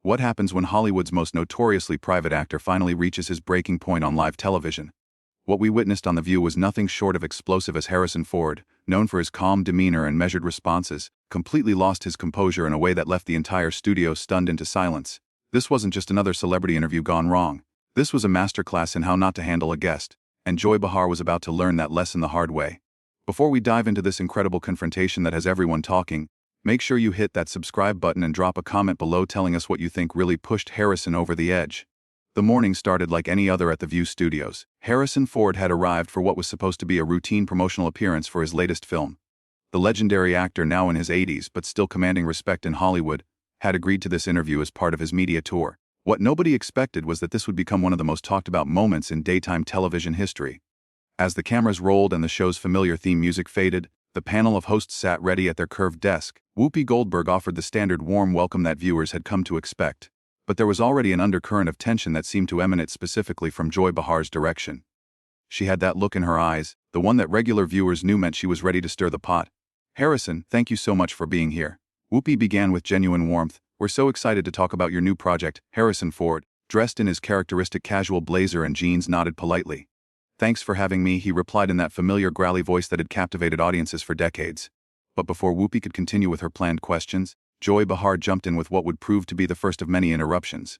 What happens when Hollywood's most notoriously private actor finally reaches his breaking point on live television? What we witnessed on The View was nothing short of explosive as Harrison Ford, known for his calm demeanor and measured responses, completely lost his composure in a way that left the entire studio stunned into silence. This wasn't just another celebrity interview gone wrong. This was a masterclass in how not to handle a guest, and Joy Behar was about to learn that lesson the hard way. Before we dive into this incredible confrontation that has everyone talking, make sure you hit that subscribe button and drop a comment below telling us what you think really pushed Harrison over the edge. The morning started like any other at the View studios. Harrison Ford had arrived for what was supposed to be a routine promotional appearance for his latest film. The legendary actor, now in his 80s but still commanding respect in Hollywood, had agreed to this interview as part of his media tour. What nobody expected was that this would become one of the most talked about moments in daytime television history. As the cameras rolled and the show's familiar theme music faded, the panel of hosts sat ready at their curved desk. Whoopi Goldberg offered the standard warm welcome that viewers had come to expect. But there was already an undercurrent of tension that seemed to emanate specifically from Joy Behar's direction. She had that look in her eyes, the one that regular viewers knew meant she was ready to stir the pot. "Harrison, thank you so much for being here." Whoopi began with genuine warmth. "We're so excited to talk about your new project." Harrison Ford, dressed in his characteristic casual blazer and jeans, nodded politely. "Thanks for having me," he replied in that familiar growly voice that had captivated audiences for decades. But before Whoopi could continue with her planned questions, Joy Behar jumped in with what would prove to be the first of many interruptions.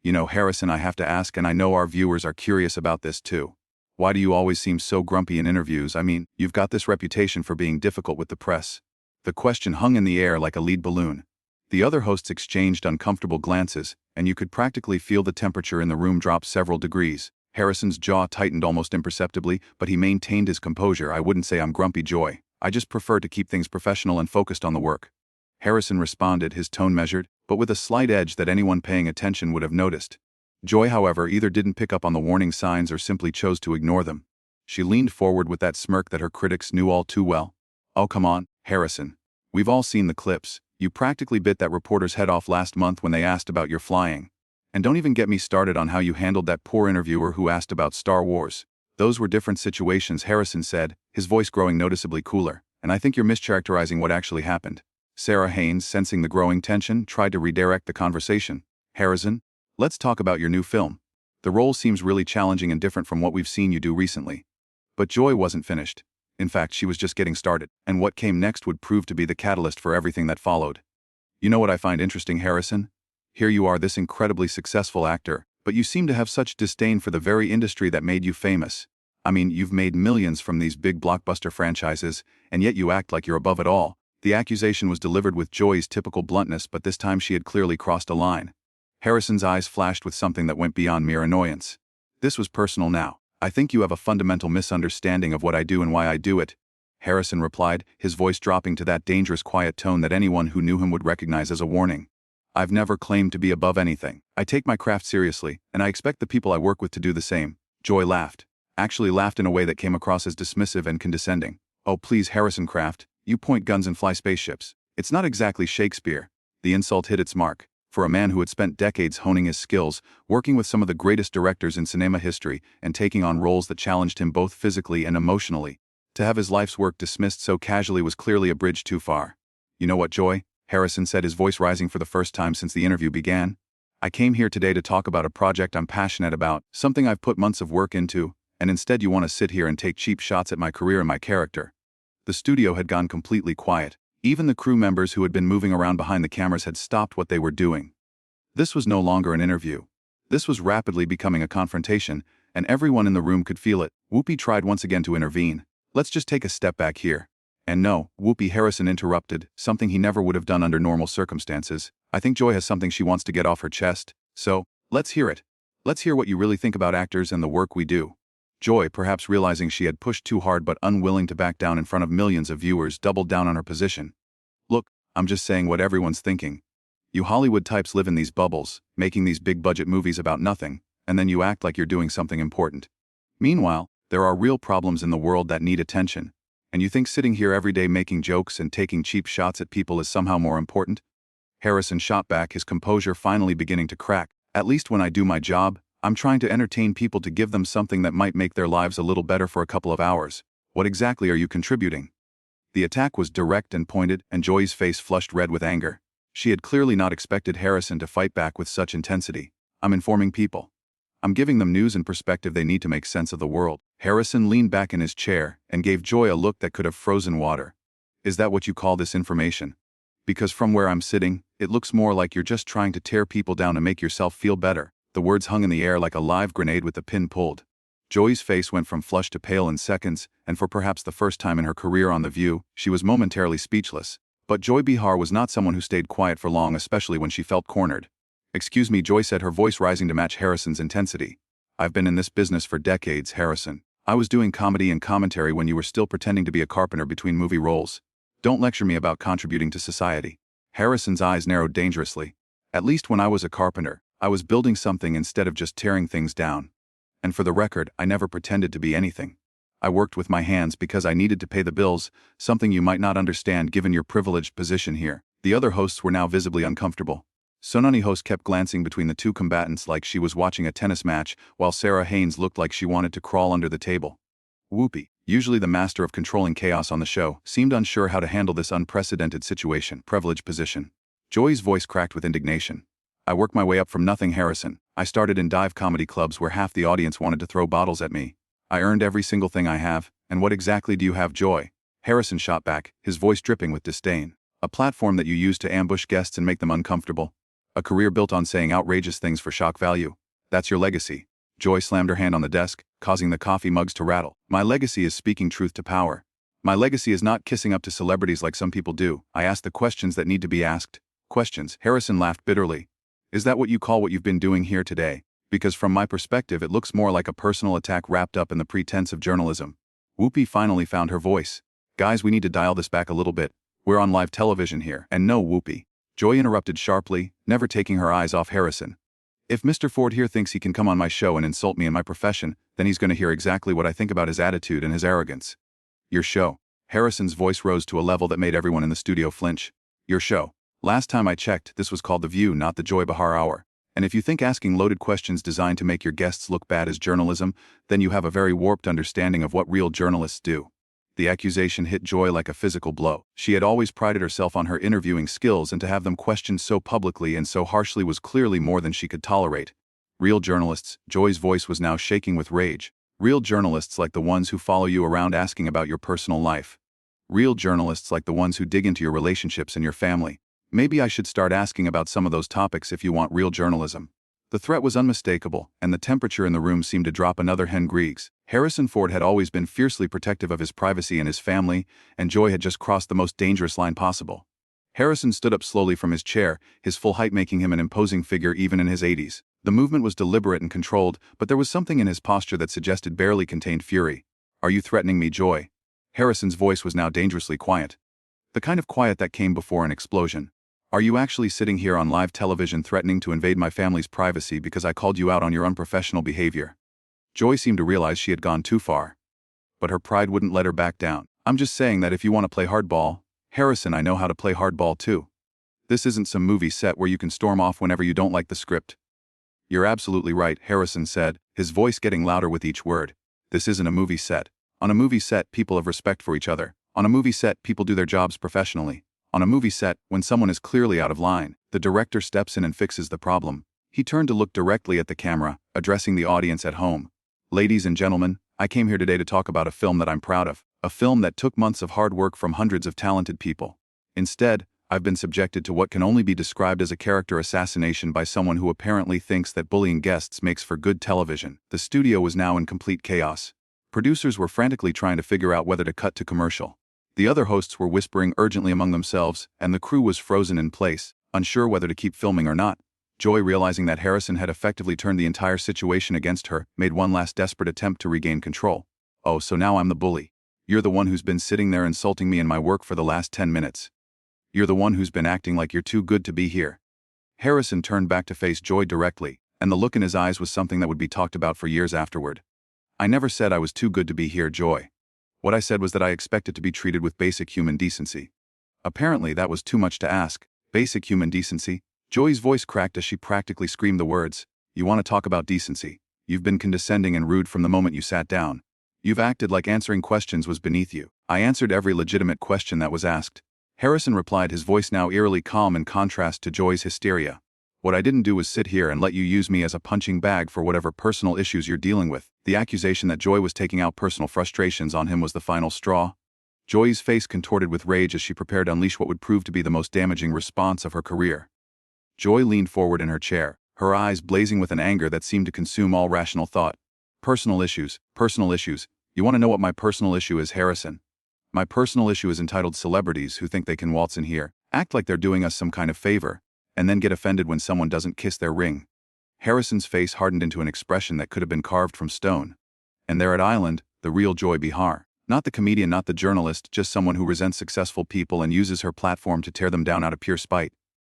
"You know, Harrison, I have to ask, and I know our viewers are curious about this too. Why do you always seem so grumpy in interviews? I mean, you've got this reputation for being difficult with the press." The question hung in the air like a lead balloon. The other hosts exchanged uncomfortable glances, and you could practically feel the temperature in the room drop several degrees. Harrison's jaw tightened almost imperceptibly, but he maintained his composure. "I wouldn't say I'm grumpy, Joy. I just prefer to keep things professional and focused on the work." Harrison responded, his tone measured, but with a slight edge that anyone paying attention would have noticed. Joy, however, either didn't pick up on the warning signs or simply chose to ignore them. She leaned forward with that smirk that her critics knew all too well. "Oh, come on, Harrison. We've all seen the clips. You practically bit that reporter's head off last month when they asked about your flying. And don't even get me started on how you handled that poor interviewer who asked about Star Wars. Those were different situations," Harrison said, his voice growing noticeably cooler. "And I think you're mischaracterizing what actually happened." Sarah Haynes, sensing the growing tension, tried to redirect the conversation. "Harrison, let's talk about your new film. The role seems really challenging and different from what we've seen you do recently." But Joy wasn't finished. In fact, she was just getting started, and what came next would prove to be the catalyst for everything that followed. "You know what I find interesting, Harrison? Here you are, this incredibly successful actor, but you seem to have such disdain for the very industry that made you famous. I mean, you've made millions from these big blockbuster franchises, and yet you act like you're above it all." The accusation was delivered with Joy's typical bluntness, but this time she had clearly crossed a line. Harrison's eyes flashed with something that went beyond mere annoyance. "This was personal now. I think you have a fundamental misunderstanding of what I do and why I do it," Harrison replied, his voice dropping to that dangerous quiet tone that anyone who knew him would recognize as a warning. "I've never claimed to be above anything. I take my craft seriously, and I expect the people I work with to do the same." Joy laughed. Actually laughed in a way that came across as dismissive and condescending. "Oh please, Harrison Craft, you point guns and fly spaceships. It's not exactly Shakespeare." The insult hit its mark. For a man who had spent decades honing his skills, working with some of the greatest directors in cinema history, and taking on roles that challenged him both physically and emotionally, to have his life's work dismissed so casually was clearly a bridge too far. "You know what, Joy?" Harrison said, his voice rising for the first time since the interview began. "I came here today to talk about a project I'm passionate about, something I've put months of work into, and instead you want to sit here and take cheap shots at my career and my character." The studio had gone completely quiet. Even the crew members who had been moving around behind the cameras had stopped what they were doing. This was no longer an interview. This was rapidly becoming a confrontation, and everyone in the room could feel it. Whoopi tried once again to intervene. "Let's just take a step back here." "And no, Whoopi," Harrison interrupted, something he never would have done under normal circumstances. "I think Joy has something she wants to get off her chest. So, let's hear it. Let's hear what you really think about actors and the work we do." Joy, perhaps realizing she had pushed too hard but unwilling to back down in front of millions of viewers, doubled down on her position. "Look, I'm just saying what everyone's thinking. You Hollywood types live in these bubbles, making these big-budget movies about nothing, and then you act like you're doing something important. Meanwhile, there are real problems in the world that need attention, and you think sitting here every day making jokes and taking cheap shots at people is somehow more important?" Harrison shot back, his composure finally beginning to crack. "At least when I do my job, I'm trying to entertain people, to give them something that might make their lives a little better for a couple of hours. What exactly are you contributing?" The attack was direct and pointed, and Joy's face flushed red with anger. She had clearly not expected Harrison to fight back with such intensity. "I'm informing people. I'm giving them news and perspective they need to make sense of the world." Harrison leaned back in his chair and gave Joy a look that could have frozen water. "Is that what you call this information? Because from where I'm sitting, it looks more like you're just trying to tear people down to make yourself feel better." The words hung in the air like a live grenade with the pin pulled. Joy's face went from flushed to pale in seconds, and for perhaps the first time in her career on The View, she was momentarily speechless. But Joy Behar was not someone who stayed quiet for long, especially when she felt cornered. "Excuse me," Joy said, her voice rising to match Harrison's intensity. "I've been in this business for decades, Harrison. I was doing comedy and commentary when you were still pretending to be a carpenter between movie roles. Don't lecture me about contributing to society." Harrison's eyes narrowed dangerously. "At least when I was a carpenter, I was building something instead of just tearing things down. And for the record, I never pretended to be anything. I worked with my hands because I needed to pay the bills, something you might not understand given your privileged position here." The other hosts were now visibly uncomfortable. Sonali host kept glancing between the two combatants like she was watching a tennis match, while Sarah Haynes looked like she wanted to crawl under the table. Whoopi, usually the master of controlling chaos on the show, seemed unsure how to handle this unprecedented situation. "Privileged position." Joy's voice cracked with indignation. "I worked my way up from nothing, Harrison. I started in dive comedy clubs where half the audience wanted to throw bottles at me. I earned every single thing I have, and what exactly do you have, Joy?" Harrison shot back, his voice dripping with disdain. "A platform that you use to ambush guests and make them uncomfortable. A career built on saying outrageous things for shock value. That's your legacy." Joy slammed her hand on the desk, causing the coffee mugs to rattle. "My legacy is speaking truth to power. My legacy is not kissing up to celebrities like some people do. I ask the questions that need to be asked." "Questions?" Harrison laughed bitterly. "Is that what you call what you've been doing here today? Because from my perspective it looks more like a personal attack wrapped up in the pretense of journalism." Whoopi finally found her voice. "Guys, we need to dial this back a little bit. We're on live television here." "And no, Whoopi." Joy interrupted sharply, never taking her eyes off Harrison. "If Mr. Ford here thinks he can come on my show and insult me in my profession, then he's going to hear exactly what I think about his attitude and his arrogance." "Your show." Harrison's voice rose to a level that made everyone in the studio flinch. "Your show. Last time I checked, this was called The View, not the Joy Behar Hour. And if you think asking loaded questions designed to make your guests look bad is journalism, then you have a very warped understanding of what real journalists do." The accusation hit Joy like a physical blow. She had always prided herself on her interviewing skills, and to have them questioned so publicly and so harshly was clearly more than she could tolerate. "Real journalists," Joy's voice was now shaking with rage. "Real journalists like the ones who follow you around asking about your personal life. Real journalists like the ones who dig into your relationships and your family. Maybe I should start asking about some of those topics if you want real journalism." The threat was unmistakable, and the temperature in the room seemed to drop another 10 degrees. Harrison Ford had always been fiercely protective of his privacy and his family, and Joy had just crossed the most dangerous line possible. Harrison stood up slowly from his chair, his full height making him an imposing figure even in his 80s. The movement was deliberate and controlled, but there was something in his posture that suggested barely contained fury. "Are you threatening me, Joy?" Harrison's voice was now dangerously quiet. The kind of quiet that came before an explosion. "Are you actually sitting here on live television threatening to invade my family's privacy because I called you out on your unprofessional behavior?" Joy seemed to realize she had gone too far. But her pride wouldn't let her back down. "I'm just saying that if you want to play hardball, Harrison, I know how to play hardball too. This isn't some movie set where you can storm off whenever you don't like the script." "You're absolutely right," Harrison said, his voice getting louder with each word. "This isn't a movie set. On a movie set, people have respect for each other. On a movie set, people do their jobs professionally. On a movie set, when someone is clearly out of line, the director steps in and fixes the problem." He turned to look directly at the camera, addressing the audience at home. "Ladies and gentlemen, I came here today to talk about a film that I'm proud of, a film that took months of hard work from hundreds of talented people. Instead, I've been subjected to what can only be described as a character assassination by someone who apparently thinks that bullying guests makes for good television." The studio was now in complete chaos. Producers were frantically trying to figure out whether to cut to commercial. The other hosts were whispering urgently among themselves, and the crew was frozen in place, unsure whether to keep filming or not. Joy, realizing that Harrison had effectively turned the entire situation against her, made one last desperate attempt to regain control. "Oh, so now I'm the bully. You're the one who's been sitting there insulting me in my work for the last 10 minutes. You're the one who's been acting like you're too good to be here." Harrison turned back to face Joy directly, and the look in his eyes was something that would be talked about for years afterward. "I never said I was too good to be here, Joy. What I said was that I expected to be treated with basic human decency." Apparently that was too much to ask. Basic human decency? Joy's voice cracked as she practically screamed the words. "You want to talk about decency? You've been condescending and rude from the moment you sat down. You've acted like answering questions was beneath you. I answered every legitimate question that was asked. Harrison replied, his voice now eerily calm in contrast to Joy's hysteria. What I didn't do was sit here and let you use me as a punching bag for whatever personal issues you're dealing with. The accusation that Joy was taking out personal frustrations on him was the final straw. Joy's face contorted with rage as she prepared to unleash what would prove to be the most damaging response of her career. Joy leaned forward in her chair, her eyes blazing with an anger that seemed to consume all rational thought. Personal issues, personal issues. You want to know what my personal issue is, Harrison? My personal issue is entitled celebrities who think they can waltz in here, act like they're doing us some kind of favor, and then get offended when someone doesn't kiss their ring. Harrison's face hardened into an expression that could have been carved from stone. And there at Island, the real Joy Behar. Not the comedian, not the journalist, just someone who resents successful people and uses her platform to tear them down out of pure spite.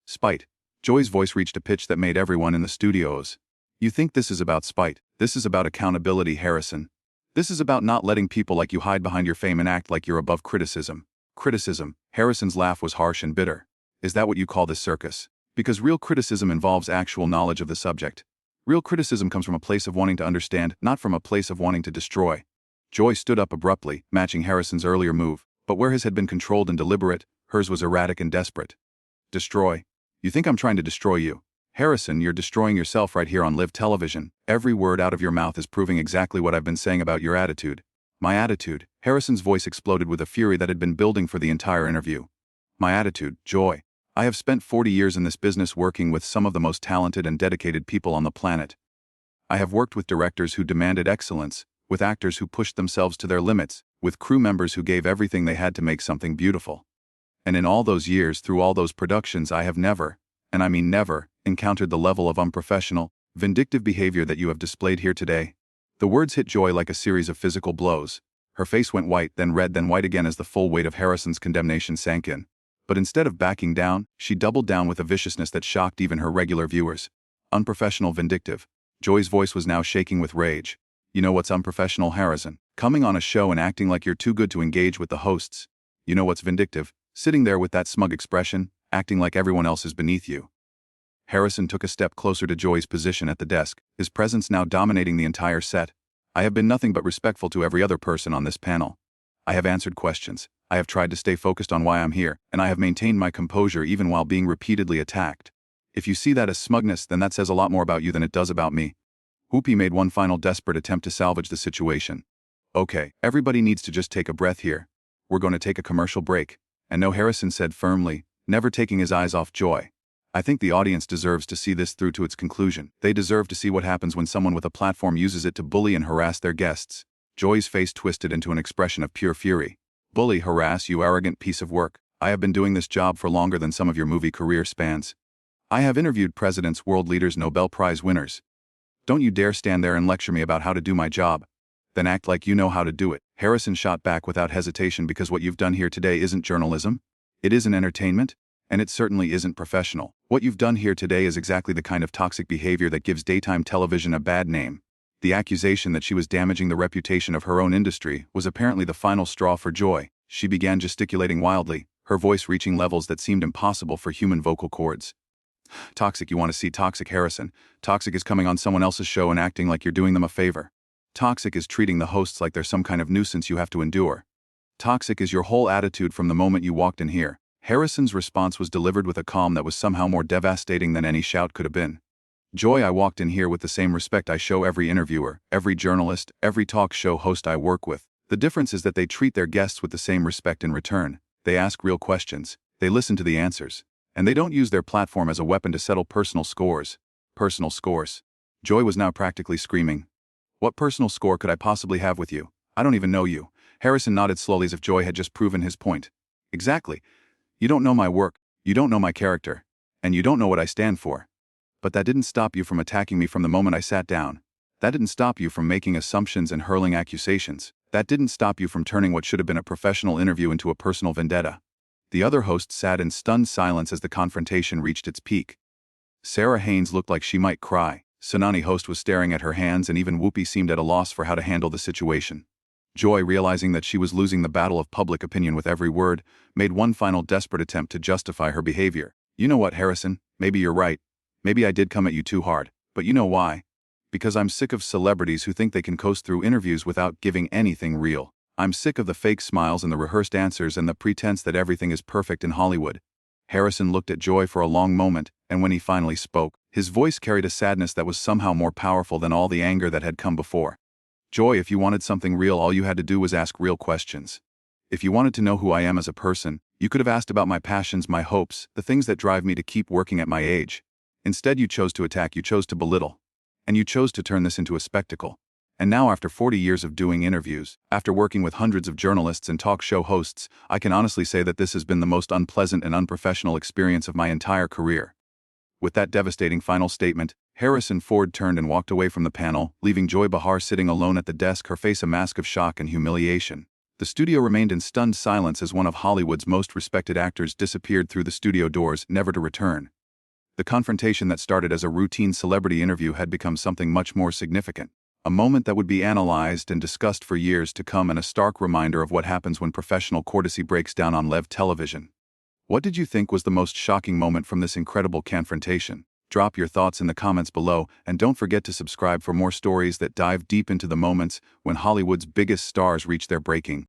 Spite. Joy's voice reached a pitch that made everyone in the studios. You think this is about spite? This is about accountability, Harrison. This is about not letting people like you hide behind your fame and act like you're above criticism. Criticism. Harrison's laugh was harsh and bitter. Is that what you call this circus? Because real criticism involves actual knowledge of the subject. Real criticism comes from a place of wanting to understand, not from a place of wanting to destroy. Joy stood up abruptly, matching Harrison's earlier move, but where his had been controlled and deliberate, hers was erratic and desperate. Destroy? You think I'm trying to destroy you? Harrison, you're destroying yourself right here on live television. Every word out of your mouth is proving exactly what I've been saying about your attitude. My attitude. Harrison's voice exploded with a fury that had been building for the entire interview. My attitude, Joy. I have spent 40 years in this business working with some of the most talented and dedicated people on the planet. I have worked with directors who demanded excellence, with actors who pushed themselves to their limits, with crew members who gave everything they had to make something beautiful. And in all those years, through all those productions, I have never, and I mean never, encountered the level of unprofessional, vindictive behavior that you have displayed here today. The words hit Joy like a series of physical blows. Her face went white, then red, then white again as the full weight of Harrison's condemnation sank in. But instead of backing down, she doubled down with a viciousness that shocked even her regular viewers. Unprofessional, vindictive. Joy's voice was now shaking with rage. You know what's unprofessional, Harrison? Coming on a show and acting like you're too good to engage with the hosts. You know what's vindictive? Sitting there with that smug expression, acting like everyone else is beneath you. Harrison took a step closer to Joy's position at the desk, his presence now dominating the entire set. I have been nothing but respectful to every other person on this panel. I have answered questions. I have tried to stay focused on why I'm here, and I have maintained my composure even while being repeatedly attacked. If you see that as smugness, then that says a lot more about you than it does about me. Whoopi made one final desperate attempt to salvage the situation. Okay, everybody needs to just take a breath here. We're going to take a commercial break. And no, Harrison said firmly, never taking his eyes off Joy. I think the audience deserves to see this through to its conclusion. They deserve to see what happens when someone with a platform uses it to bully and harass their guests. Joy's face twisted into an expression of pure fury. Bully, harass, you arrogant piece of work. I have been doing this job for longer than some of your movie career spans. I have interviewed presidents, world leaders, Nobel Prize winners. Don't you dare stand there and lecture me about how to do my job. Then act like you know how to do it. Harrison shot back without hesitation, because what you've done here today isn't journalism. It isn't entertainment. And it certainly isn't professional. What you've done here today is exactly the kind of toxic behavior that gives daytime television a bad name. The accusation that she was damaging the reputation of her own industry was apparently the final straw for Joy. She began gesticulating wildly, her voice reaching levels that seemed impossible for human vocal cords. Toxic, you want to see toxic, Harrison? Toxic is coming on someone else's show and acting like you're doing them a favor. Toxic is treating the hosts like they're some kind of nuisance you have to endure. Toxic is your whole attitude from the moment you walked in here. Harrison's response was delivered with a calm that was somehow more devastating than any shout could have been. Joy, I walked in here with the same respect I show every interviewer, every journalist, every talk show host I work with. The difference is that they treat their guests with the same respect in return. They ask real questions. They listen to the answers. And they don't use their platform as a weapon to settle personal scores. Personal scores. Joy was now practically screaming. What personal score could I possibly have with you? I don't even know you. Harrison nodded slowly as if Joy had just proven his point. Exactly. You don't know my work. You don't know my character. And you don't know what I stand for. But that didn't stop you from attacking me from the moment I sat down. That didn't stop you from making assumptions and hurling accusations. That didn't stop you from turning what should have been a professional interview into a personal vendetta. The other hosts sat in stunned silence as the confrontation reached its peak. Sarah Haynes looked like she might cry. Sonani host was staring at her hands, and even Whoopi seemed at a loss for how to handle the situation. Joy, realizing that she was losing the battle of public opinion with every word, made one final desperate attempt to justify her behavior. You know what, Harrison? Maybe you're right. Maybe I did come at you too hard. But you know why? Because I'm sick of celebrities who think they can coast through interviews without giving anything real. I'm sick of the fake smiles and the rehearsed answers and the pretense that everything is perfect in Hollywood." Harrison looked at Joy for a long moment, and when he finally spoke, his voice carried a sadness that was somehow more powerful than all the anger that had come before. "Joy, if you wanted something real, all you had to do was ask real questions. If you wanted to know who I am as a person, you could have asked about my passions, my hopes, the things that drive me to keep working at my age. Instead, you chose to attack, you chose to belittle. And you chose to turn this into a spectacle. And now, after 40 years of doing interviews, after working with hundreds of journalists and talk show hosts, I can honestly say that this has been the most unpleasant and unprofessional experience of my entire career." With that devastating final statement, Harrison Ford turned and walked away from the panel, leaving Joy Behar sitting alone at the desk, her face a mask of shock and humiliation. The studio remained in stunned silence as one of Hollywood's most respected actors disappeared through the studio doors, never to return. The confrontation that started as a routine celebrity interview had become something much more significant. A moment that would be analyzed and discussed for years to come, and a stark reminder of what happens when professional courtesy breaks down on live television. What did you think was the most shocking moment from this incredible confrontation? Drop your thoughts in the comments below, and don't forget to subscribe for more stories that dive deep into the moments when Hollywood's biggest stars reach their breaking